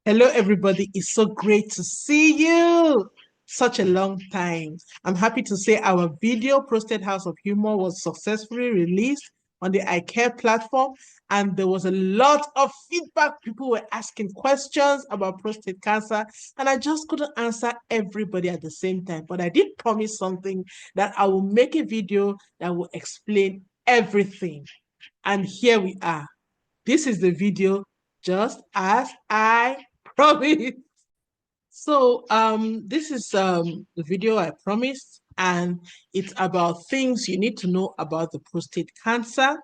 Hello, everybody. It's so great to see you. Such a long time. I'm happy to say our video, Prostate House of Humor, was successfully released on the iCare platform, and there was a lot of feedback. People were asking questions about prostate cancer, and I just couldn't answer everybody at the same time. But I did promise something that I will make a video that will explain everything. And here we are. This is the video just as I promised. So this is the video I promised, and it's about things you need to know about the prostate cancer.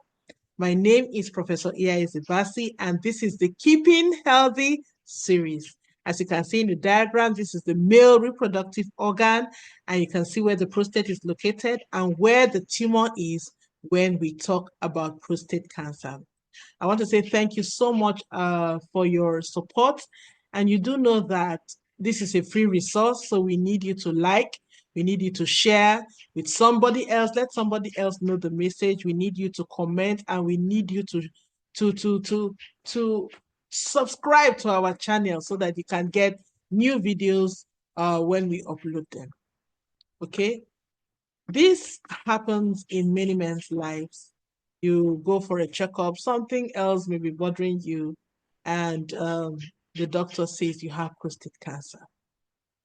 My name is Professor Iya Ezebasi, and this is the Keeping Healthy series. As you can see in the diagram, this is the male reproductive organ, and you can see where the prostate is located and where the tumor is when we talk about prostate cancer. I want to say thank you so much for your support. And you do know that this is a free resource, so we need you to like, we need you to share with somebody else. Let somebody else know the message. We need you to comment, and we need you to subscribe to our channel so that you can get new videos when we upload them. Okay, this happens in many men's lives. You go for a checkup, something else may be bothering you, and the doctor says you have prostate cancer.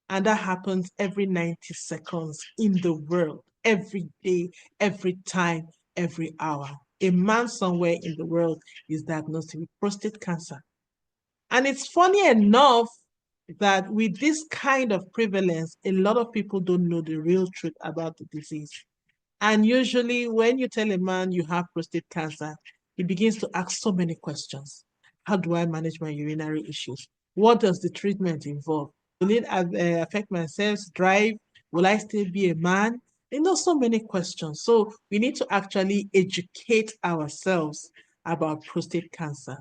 And that happens every 90 seconds in the world, every day, every time, every hour. A man somewhere in the world is diagnosed with prostate cancer. And it's funny enough that with this kind of prevalence, a lot of people don't know the real truth about the disease. And usually, when you tell a man you have prostate cancer, he begins to ask so many questions. How do I manage my urinary issues? What does the treatment involve? Will it affect my sex drive? Will I still be a man? So many questions. So we need to actually educate ourselves about prostate cancer.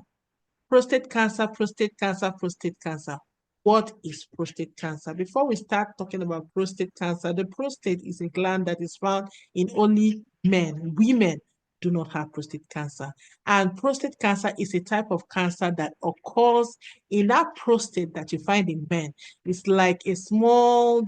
Prostate cancer, prostate cancer, prostate cancer. What is prostate cancer? Before we start talking about prostate cancer, the prostate is a gland that is found in only men. Women do not have prostate cancer. And prostate cancer is a type of cancer that occurs in that prostate that you find in men. It's like a small,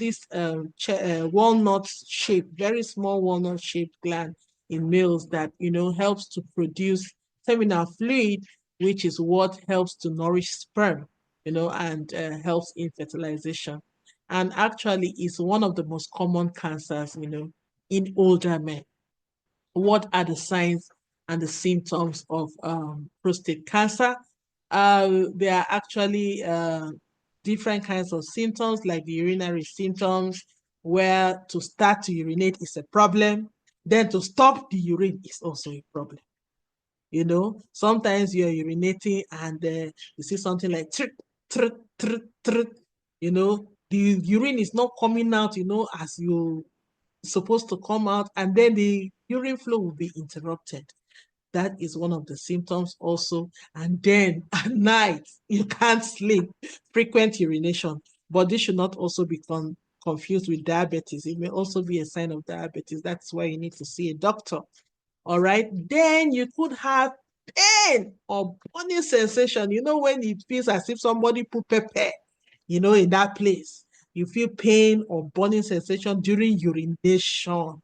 walnut shape, very small walnut shaped gland in males that, helps to produce seminal fluid, which is what helps to nourish sperm, and helps in fertilization. And actually is one of the most common cancers, in older men. What are the signs and the symptoms of prostate cancer? There are actually different kinds of symptoms, like the urinary symptoms, where to start to urinate is a problem. Then to stop the urine is also a problem. Sometimes you're urinating and you see something like trick, trick, trick, trick, the urine is not coming out, as you supposed to come out, and then the urine flow will be interrupted. That is one of the symptoms also. And then at night, you can't sleep, frequent urination. But this should not also be confused with diabetes. It may also be a sign of diabetes. That's why you need to see a doctor. All right. Then you could have pain or burning sensation. When it feels as if somebody put pepper, in that place. You feel pain or burning sensation during urination.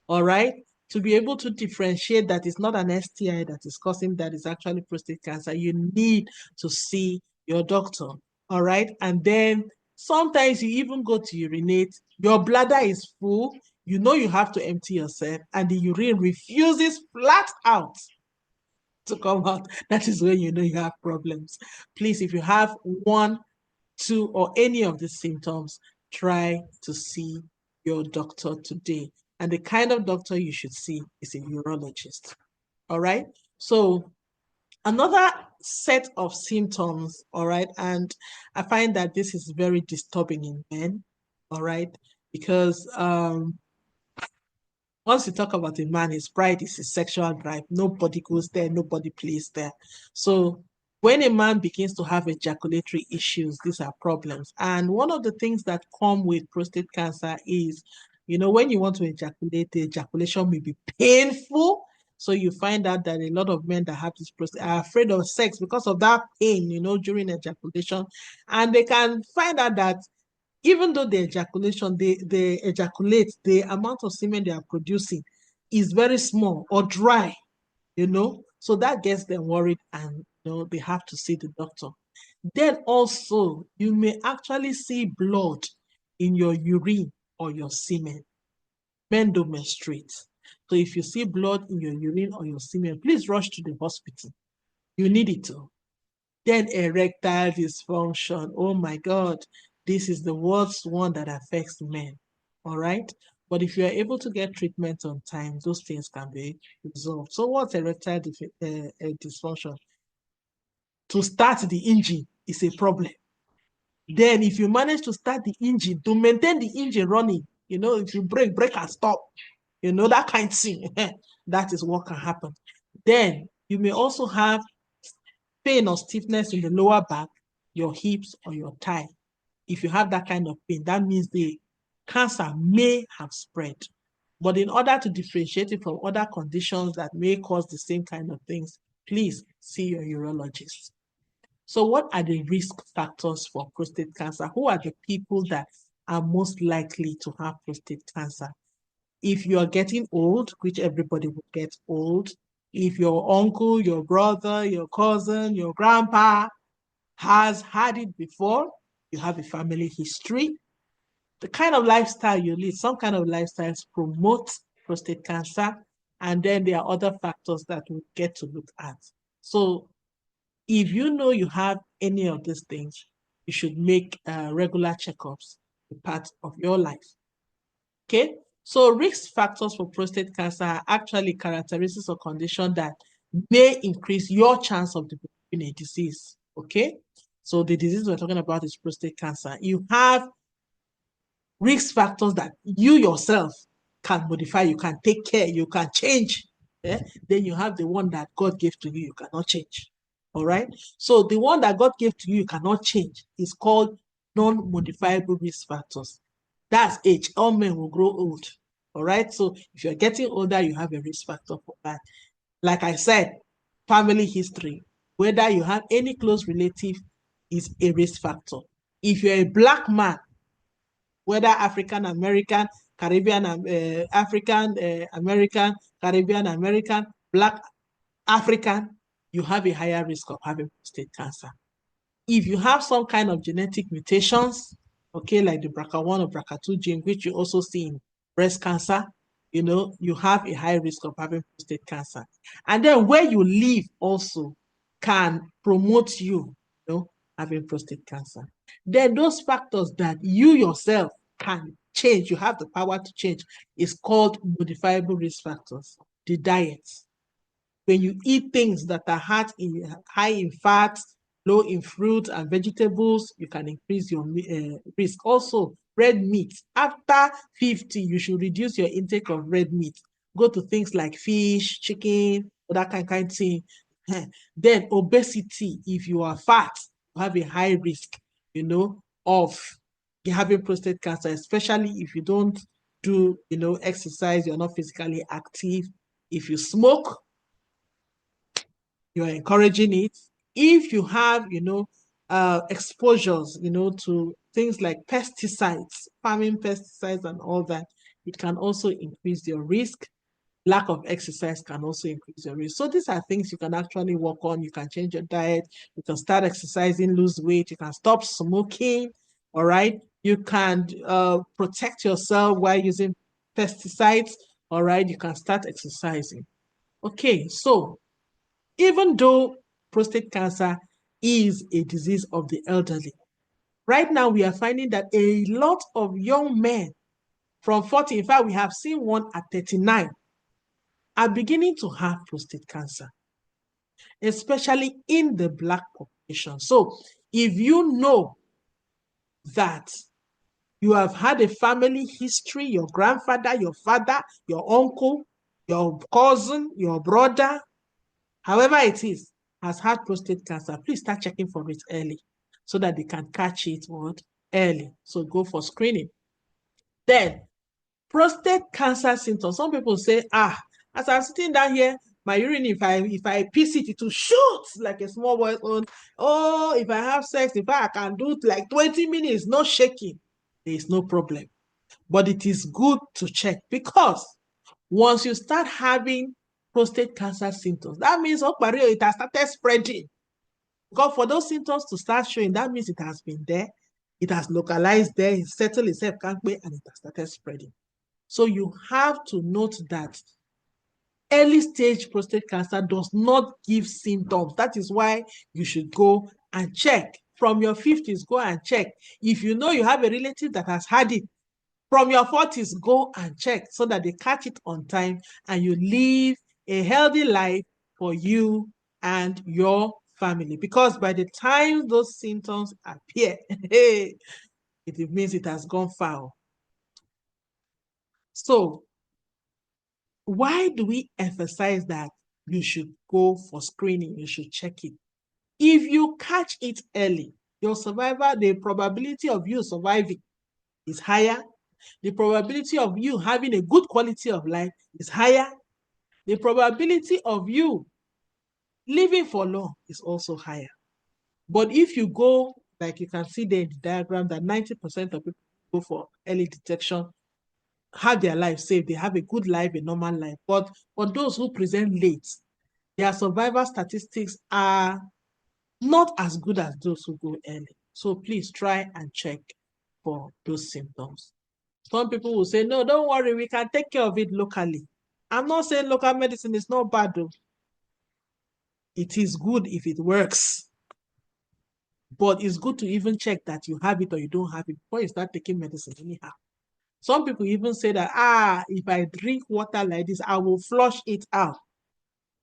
All right. To be able to differentiate that it's not an STI that is causing that, is actually prostate cancer, you need to see your doctor. All right. And then sometimes you even go to urinate, your bladder is full, you have to empty yourself, and the urine refuses flat out to come out. That is when you have problems. Please, if you have one, two, or any of these symptoms, try to see your doctor today. And the kind of doctor you should see is a urologist. All right. So another set of symptoms, all right, and I find that this is very disturbing in men, all right, because once you talk about a man, his pride is his sexual drive. Nobody goes there, nobody plays there. So when a man begins to have ejaculatory issues, these are problems. And one of the things that come with prostate cancer is, when you want to ejaculate, the ejaculation may be painful. So you find out that a lot of men that have this prostate are afraid of sex because of that pain, during ejaculation. And they can find out that even though the ejaculation, they ejaculate, the amount of semen they are producing is very small or dry, So that gets them worried, and they have to see the doctor. Then also, you may actually see blood in your urine or your semen. Men don't menstruate. So if you see blood in your urine or your semen, please rush to the hospital. You need it to. Then erectile dysfunction. Oh my God, this is the worst one that affects men. All right. But if you are able to get treatment on time, those things can be resolved. So what's erectile dysfunction? To start the engine is a problem. Then if you manage to start the engine, to maintain the engine running, if you break and stop, that kind of thing, that is what can happen. Then you may also have pain or stiffness in the lower back, your hips, or your thigh. If you have that kind of pain, that means the cancer may have spread. But in order to differentiate it from other conditions that may cause the same kind of things, please see your urologist. So what are the risk factors for prostate cancer? Who are the people that are most likely to have prostate cancer? If you are getting old, which everybody will get old, if your uncle, your brother, your cousin, your grandpa has had it before, you have a family history, the kind of lifestyle you lead, some kind of lifestyles promote prostate cancer, and then there are other factors that we get to look at. So if you know you have any of these things, you should make regular checkups a part of your life. Okay? So risk factors for prostate cancer are actually characteristics or conditions that may increase your chance of developing a disease. Okay? So the disease we're talking about is prostate cancer. You have risk factors that you yourself can modify, you can take care, you can change. Yeah? Then you have the one that God gave to you cannot change. All right. So the one that God gave to you cannot change is called non-modifiable risk factors. That's age. All men will grow old. All right. So if you're getting older, you have a risk factor for that. Like I said, family history, whether you have any close relative is a risk factor. If you're a black man, whether African American, Caribbean, African American, Caribbean American, Black African, you have a higher risk of having prostate cancer. If you have some kind of genetic mutations, okay, like the BRCA1 or BRCA2 gene, which you also see in breast cancer, you have a high risk of having prostate cancer. And then where you live also can promote you having prostate cancer. Then those factors that you yourself can change, you have the power to change, is called modifiable risk factors. The diet. When you eat things that are high in fats, low in fruit and vegetables, you can increase your risk. Also, red meat. After 50, you should reduce your intake of red meat. Go to things like fish, chicken, that kind of thing. Then obesity. If you are fat, you have a high risk, of having prostate cancer, especially if you don't do, exercise, you're not physically active. If you smoke, you're encouraging it. If you have, exposures, to things like pesticides, farming pesticides and all that, it can also increase your risk. Lack of exercise can also increase your risk. So these are things you can actually work on. You can change your diet. You can start exercising, lose weight. You can stop smoking. All right. You can protect yourself while using pesticides. All right. You can start exercising. Okay. So even though prostate cancer is a disease of the elderly, right now we are finding that a lot of young men from 40, in fact, we have seen one at 39, are beginning to have prostate cancer, especially in the Black population. So if you know that you have had a family history, your grandfather, your father, your uncle, your cousin, your brother, however it is, has had prostate cancer, please start checking for it early so that they can catch it early. So go for screening. Then, prostate cancer symptoms. Some people say, as I'm sitting down here, My urine, if I piss it, it will shoot like a small boy's own. Oh, if I have sex, if I can do it like 20 minutes, no shaking, there is no problem. But it is good to check, because once you start having prostate cancer symptoms, that means it has started spreading. Because for those symptoms to start showing, that means it has been there, it has localized there, it settled itself, and it has started spreading. So you have to note that early stage prostate cancer does not give symptoms. That is why you should go and check. From your 50s, go and check. If you know you have a relative that has had it, from your 40s, go and check so that they catch it on time and you live a healthy life for you and your family. Because by the time those symptoms appear, it means it has gone foul. So, why do we emphasize that you should go for screening? You should check it. If you catch it early, your survival, the probability of you surviving is higher. The probability of you having a good quality of life is higher. The probability of you living for long is also higher. But if you go, like you can see there in the diagram, that 90% of people go for early detection, have their life saved, they have a good life, a normal life. But for those who present late, their survival statistics are not as good as those who go early. So please try and check for those symptoms. Some people will say, no, don't worry, we can take care of it locally. I'm not saying local medicine is not bad, though. It is good if it works. But it's good to even check that you have it or you don't have it before you start taking medicine anyhow. Some people even say that, if I drink water like this, I will flush it out.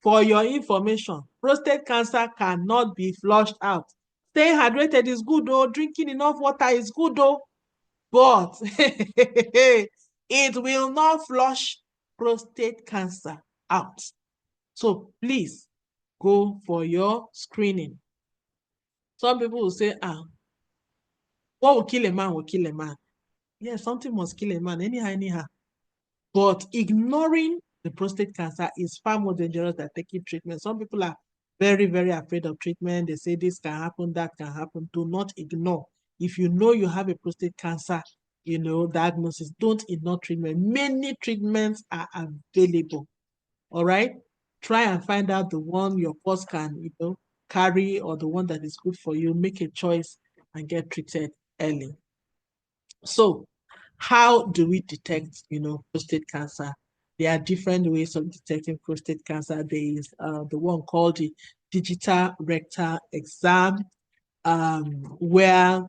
For your information, prostate cancer cannot be flushed out. Staying hydrated is good, though. Drinking enough water is good, though. But it will not flush prostate cancer out. So please go for your screening. Some people will say, what will kill a man will kill a man. Yeah, something must kill a man, anyhow. But ignoring the prostate cancer is far more dangerous than taking treatment. Some people are very, very afraid of treatment. They say this can happen, that can happen. Do not ignore. If you know you have a prostate cancer, diagnosis, don't ignore treatment. Many treatments are available. All right? Try and find out the one your pulse can, carry, or the one that is good for you. Make a choice and get treated early. So, how do we detect, prostate cancer? There are different ways of detecting prostate cancer. There is the one called the digital rectal exam, where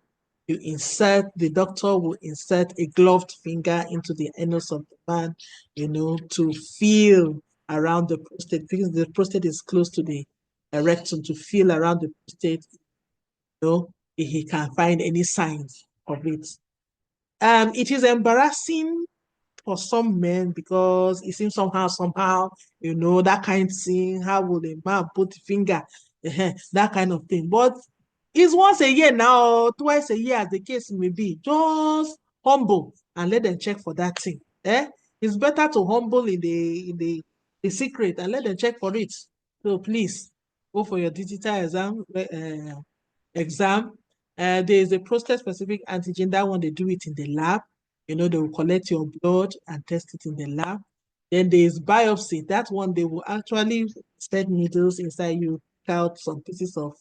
the doctor will insert a gloved finger into the anus of the man, to feel around the prostate, because the prostate is close to the rectum, to feel around the prostate, if he can find any signs of it. It is embarrassing for some men because it seems somehow, that kind of thing. How would a man put the finger? That kind of thing. But it's once a year now, twice a year, as the case may be. Just humble and let them check for that thing. It's better to humble in the secret and let them check for it. So please go for your digital exam. There is a prostate-specific antigen. That one, they do it in the lab. They will collect your blood and test it in the lab. Then there is biopsy. That one, they will actually stick needles inside you, out some pieces of.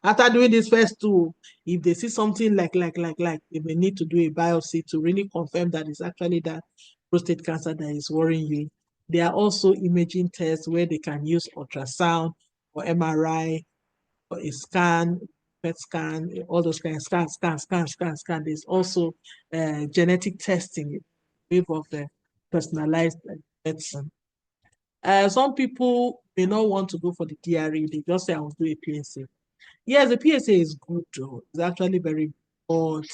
After doing this first two, if they see something like, they may need to do a biopsy to really confirm that it's actually that prostate cancer that is worrying you. There are also imaging tests where they can use ultrasound or MRI or a scan, PET scan, all those kinds of scan. There's also genetic testing, wave of the personalized medicine. Some people may not want to go for the DRE. They just say, I will do a PSA. Yes, the PSA is good, though. It's actually very good.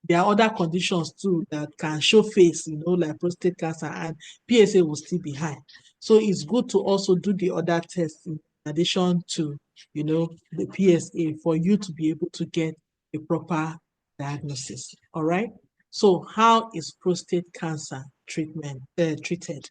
There are other conditions too that can show face, like prostate cancer, and PSA will still be high. So it's good to also do the other tests in addition to, the PSA, for you to be able to get a proper diagnosis. All right. So how is prostate cancer treated?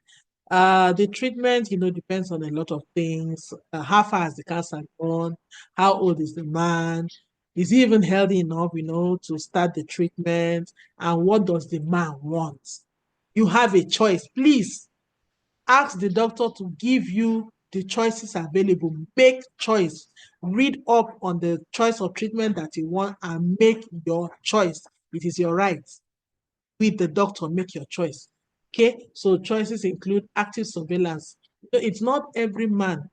The treatment, depends on a lot of things. How far has the cancer gone? How old is the man? Is he even healthy enough, to start the treatment? And what does the man want? You have a choice. Please ask the doctor to give you the choices available. Make choice. Read up on the choice of treatment that you want and make your choice. It is your right. With the doctor, make your choice. Okay, so choices include active surveillance. It's not every man,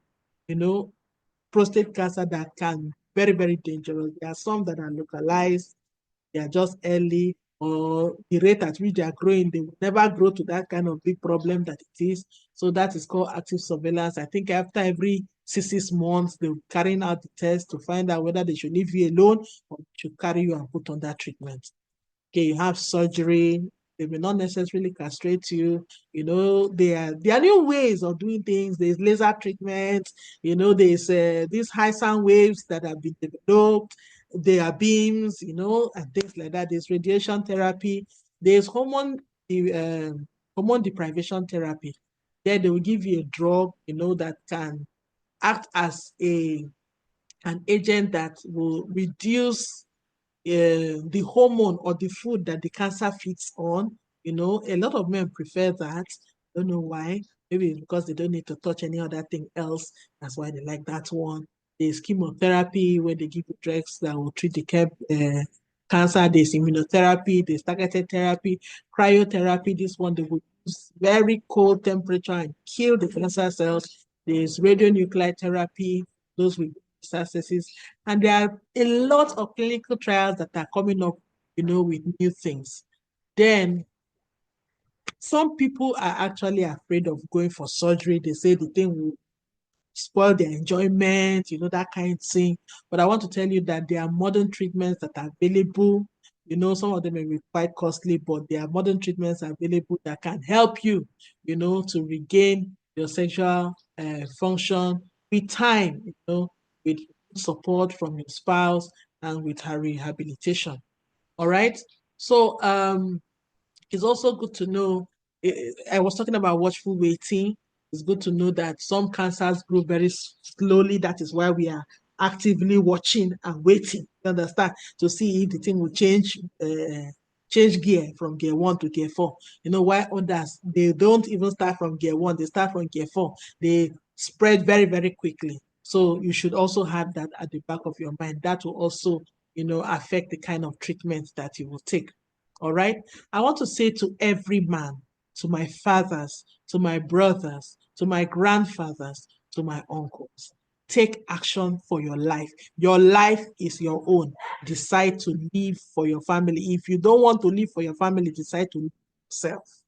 you know, prostate cancer that can very, very dangerous. There are some that are localized, they are just early, or the rate at which they are growing, they will never grow to that kind of big problem that it is. So that is called active surveillance. I think after every 6 months, they're carrying out the test to find out whether they should leave you alone or should carry you and put on that treatment. Okay, you have surgery, they may not necessarily castrate you. There are new ways of doing things. There's laser treatment, there's these high sound waves that have been developed, there are beams, and things like that. There's radiation therapy, there's hormone deprivation therapy. There they will give you a drug, that can act as an agent that will reduce the hormone or the food that the cancer feeds on. A lot of men prefer that. Don't know why. Maybe it's because they don't need to touch any other thing else. That's why they like that one. There's chemotherapy where they give you drugs that will treat the cancer. There's immunotherapy, there's targeted therapy, cryotherapy. This one they will use very cold temperature and kill the cancer cells. There's radionuclide therapy, those with metastasis. And there are a lot of clinical trials that are coming up, with new things. Then some people are actually afraid of going for surgery. They say the thing will spoil their enjoyment, that kind of thing. But I want to tell you that there are modern treatments that are available. Some of them may be quite costly, but there are modern treatments available that can help you, to regain your sexual function with time, with support from your spouse and with her rehabilitation. All right. So it's also good to know. I was talking about watchful waiting. It's good to know that some cancers grow very slowly. That is why we are actively watching and waiting. You understand? To see if the thing will change gear from gear 1 to gear 4. Why others they don't even start from gear 1, they start from gear 4. They spread very, very quickly. So you should also have that at the back of your mind. That will also, affect the kind of treatment that you will take. All right. I want to say to every man, to my fathers, to my brothers, to my grandfathers, to my uncles, take action for your life. Your life is your own. Decide to live for your family. If you don't want to live for your family, decide to live for yourself.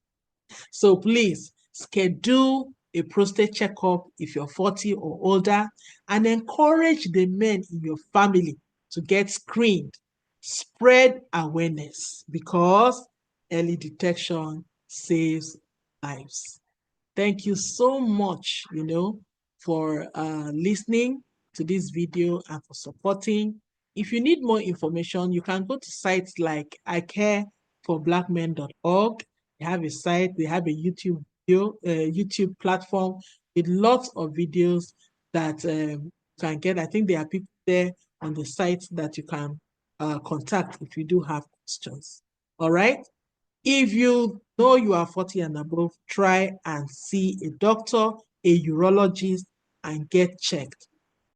So please schedule a prostate checkup if you're 40 or older, and encourage the men in your family to get screened. Spread awareness because early detection saves lives. Thank you so much, for listening to this video and for supporting. If you need more information, you can go to sites like icareforblackmen.org. They have a site, they have a YouTube platform with lots of videos that you can get. I think there are people there on the site that you can contact if you do have questions. All right. If you know you are 40 and above, try and see a doctor, a urologist, and get checked.